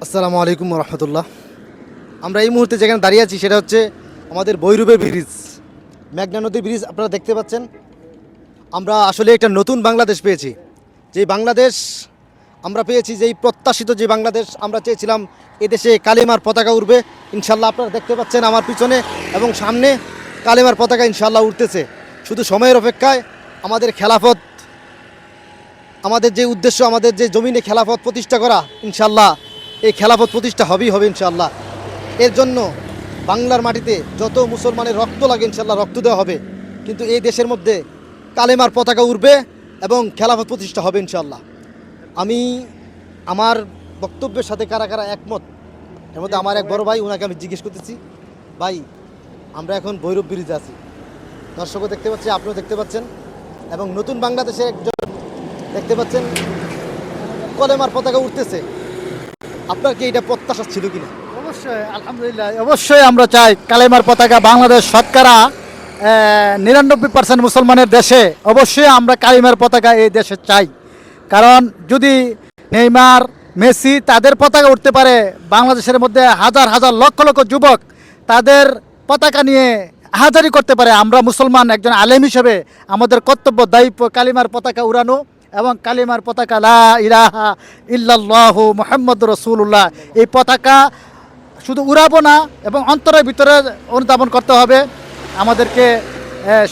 আসসালামু আলাইকুম রহমতুল্লাহ। আমরা এই মুহূর্তে যেখানে দাঁড়িয়ে আছি সেটা হচ্ছে আমাদের ভৈরবের ব্রিজ, মেঘনা নদীর ব্রিজ। আপনারা দেখতে পাচ্ছেন আমরা আসলে একটা নতুন বাংলাদেশ পেয়েছি। যেই বাংলাদেশ আমরা পেয়েছি, যেই প্রত্যাশিত যে বাংলাদেশ আমরা চেয়েছিলাম, এদেশে কালেমার পতাকা উড়বে ইনশাল্লাহ। আপনারা দেখতে পাচ্ছেন আমার পিছনে এবং সামনে কালেমার পতাকা ইনশাল্লাহ উঠতেছে। শুধু সময়ের অপেক্ষায় আমাদের খেলাফত, আমাদের যে উদ্দেশ্য, আমাদের যে জমিনে খেলাফত প্রতিষ্ঠা করা, ইনশাল্লাহ এই খেলাফত প্রতিষ্ঠা হবেই হবে ইনশাল্লাহ। এর জন্য বাংলার মাটিতে যত মুসলমানের রক্ত লাগে ইনশাল্লাহ রক্ত দেওয়া হবে, কিন্তু এই দেশের মধ্যে কালেমার পতাকা উড়বে এবং খেলাফত প্রতিষ্ঠা হবে ইনশাল্লাহ। আমি আমার বক্তব্যের সাথে কারা কারা একমত, এর মধ্যে আমার এক বড় ভাই, ওনাকে আমি জিজ্ঞেস করতেছি, ভাই আমরা এখন ভৈরব ব্রিজে আছি, দর্শকও দেখতে পাচ্ছি, আপনিও দেখতে পাচ্ছেন, এবং নতুন বাংলাদেশে একজন দেখতে পাচ্ছেন কলেমার পতাকা উঠতেছে। আপনার কি এটা প্রত্যাশা ছিল কিনা? অবশ্যই, আলহামদুলিল্লাহ, অবশ্যই আমরা চাই কালেমার পতাকা। বাংলাদেশ শতকরা 99% মুসলমানের দেশে অবশ্যই আমরা কালেমার পতাকা এই দেশে চাই। কারণ যদি নেইমার, মেসি তাদের পতাকা উঠতে পারে, বাংলাদেশের মধ্যে হাজার হাজার লক্ষ লক্ষ যুবক তাদের পতাকা নিয়ে হাজারি করতে পারে, আমরা মুসলমান একজন আলেম হিসেবে আমাদের কর্তব্য দায়িত্ব কালিমার পতাকা উড়ানো এবং কালিমার পতাকা লা ইলাহা ইল্লাল্লাহু মুহাম্মাদুর রাসূলুল্লাহ, এই পতাকা শুধু উড়াবো না এবং অন্তরের ভিতরে অনুধাবন করতে হবে। আমাদেরকে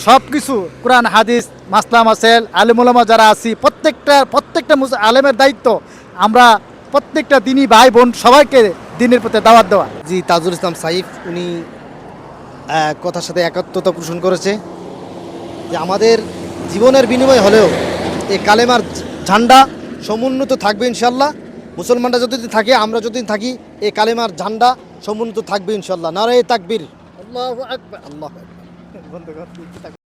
সব কিছু কোরআন হাদিস মাসলা মাসেল আলেম ওলামা যারা আছি প্রত্যেকটা আলেমের দায়িত্ব আমরা প্রত্যেকটা দিনী ভাই বোন সবাইকে দিনের প্রতি দাওয়াত দেওয়া। জি, তাজুল ইসলাম সাইফ উনি কথার সাথে একাত্মতা পোষণ করেছে যে আমাদের জীবনের বিনিময় হলেও এই কালেমার ঝান্ডা সমুন্নত থাকবে ইনশাল্লাহ। মুসলমানরা যতদিন থাকে, আমরা যতদিন থাকি, এই কালেমার ঝান্ডা সমুন্নত থাকবে ইনশাল্লাহ। নারায়ে তাকবীর, আল্লাহু আকবার, আল্লাহু আকবার।